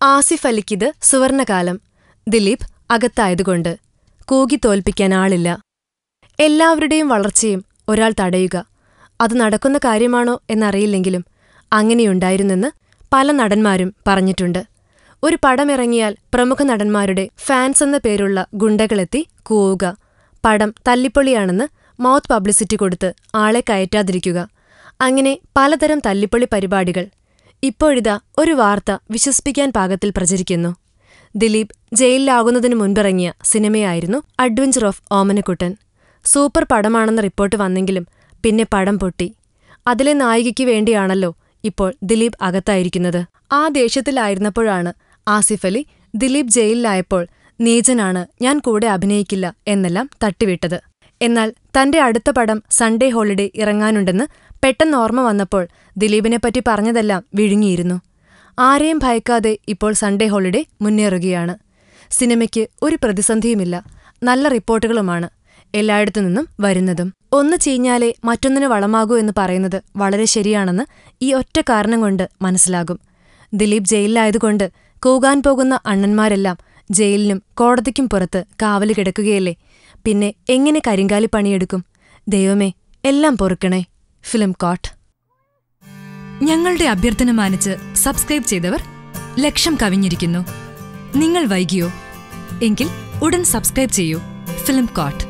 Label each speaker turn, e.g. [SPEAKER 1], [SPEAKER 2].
[SPEAKER 1] ആസിഫ് അലിക്കിത് സുവർണകാലം. ദിലീപ് അകത്തായതുകൊണ്ട്. കൂകി തോൽപ്പിക്കാൻ ആളില്ല. എല്ലാവരുടെയും വളർച്ചയും ഒരാൾ തടയുക. അത് നടക്കുന്ന കാര്യമാണോ എന്നറിയില്ലെങ്കിലും അങ്ങനെയുണ്ടായിരുന്നെന്ന് പല നടന്മാരും പറഞ്ഞിട്ടുണ്ട്. ഒരു പടമിറങ്ങിയാൽ പ്രമുഖ നടന്മാരുടെ ഫാൻസ് എന്ന പേരുള്ള ഗുണ്ടകളെത്തി കൂവുക. പടം തല്ലിപ്പൊളിയാണെന്ന് മൗത്ത് പബ്ലിസിറ്റി കൊടുത്ത് ആളെ കയറ്റാതിരിക്കുക. അങ്ങനെ പലതരം തല്ലിപ്പൊളി പരിപാടികൾ. ഇപ്പോഴിതാ ഒരു വാർത്ത വിശ്വസിപ്പിക്കാൻ പാകത്തിൽ പ്രചരിക്കുന്നു. ദിലീപ് ജയിലിലാകുന്നതിനു മുൻപിറങ്ങിയ സിനിമയായിരുന്നു അഡ്വഞ്ചർ ഓഫ് ഓമനക്കുട്ടൻ. സൂപ്പർ പടമാണെന്ന റിപ്പോർട്ട് വന്നെങ്കിലും പിന്നെ പടം പൊട്ടി. അതിലെ നായികയ്ക്ക് വേണ്ടിയാണല്ലോ ഇപ്പോൾ ദിലീപ് അകത്തായിരിക്കുന്നത്. ആ ദേഷ്യത്തിലായിരുന്നപ്പോഴാണ് ആസിഫ് അലി ദിലീപ് ജയിലിലായപ്പോൾ നീചനാണ്, ഞാൻ കൂടെ അഭിനയിക്കില്ല എന്നെല്ലാം തട്ടിവിട്ടത്. എന്നാൽ തന്റെ അടുത്ത പടം സൺഡേ ഹോളിഡേ ഇറങ്ങാനുണ്ടെന്ന് പെട്ടെന്ന് ഓർമ്മ വന്നപ്പോൾ ദിലീപിനെപ്പറ്റി പറഞ്ഞതെല്ലാം വിഴുങ്ങിയിരുന്നു. ആരെയും ഭയക്കാതെ ഇപ്പോൾ സൺഡേ ഹോളിഡേ മുന്നേറുകയാണ്. സിനിമയ്ക്ക് ഒരു പ്രതിസന്ധിയുമില്ല. നല്ല റിപ്പോർട്ടുകളുമാണ് എല്ലായിടത്തു നിന്നും വരുന്നതും. ഒന്ന് ചീഞ്ഞാലേ മറ്റൊന്നിന് വളമാകൂ എന്ന് പറയുന്നത് വളരെ ശരിയാണെന്ന് ഈ ഒറ്റ കാരണം കൊണ്ട് മനസ്സിലാകും. ദിലീപ് ജയിലിലായതുകൊണ്ട് കൂകാൻ പോകുന്ന അണ്ണന്മാരെല്ലാം ജയിലിനും കോടതിക്കും പുറത്ത് കാവല് കിടക്കുകയല്ലേ. പിന്നെ എങ്ങനെ കരിങ്കാലി പണിയെടുക്കും? ദൈവമേ, എല്ലാം പൊറുക്കണേ. Film coat.
[SPEAKER 2] ഞങ്ങളുടെ അഭ്യർത്ഥന മാനിച്ച് സബ്സ്ക്രൈബ് ചെയ്തവർ 1,00,000 കവിഞ്ഞിരിക്കുന്നു. നിങ്ങൾ വൈകിയോ? എങ്കിൽ ഉടൻ സബ്സ്ക്രൈബ് ചെയ്യൂ. Film coat.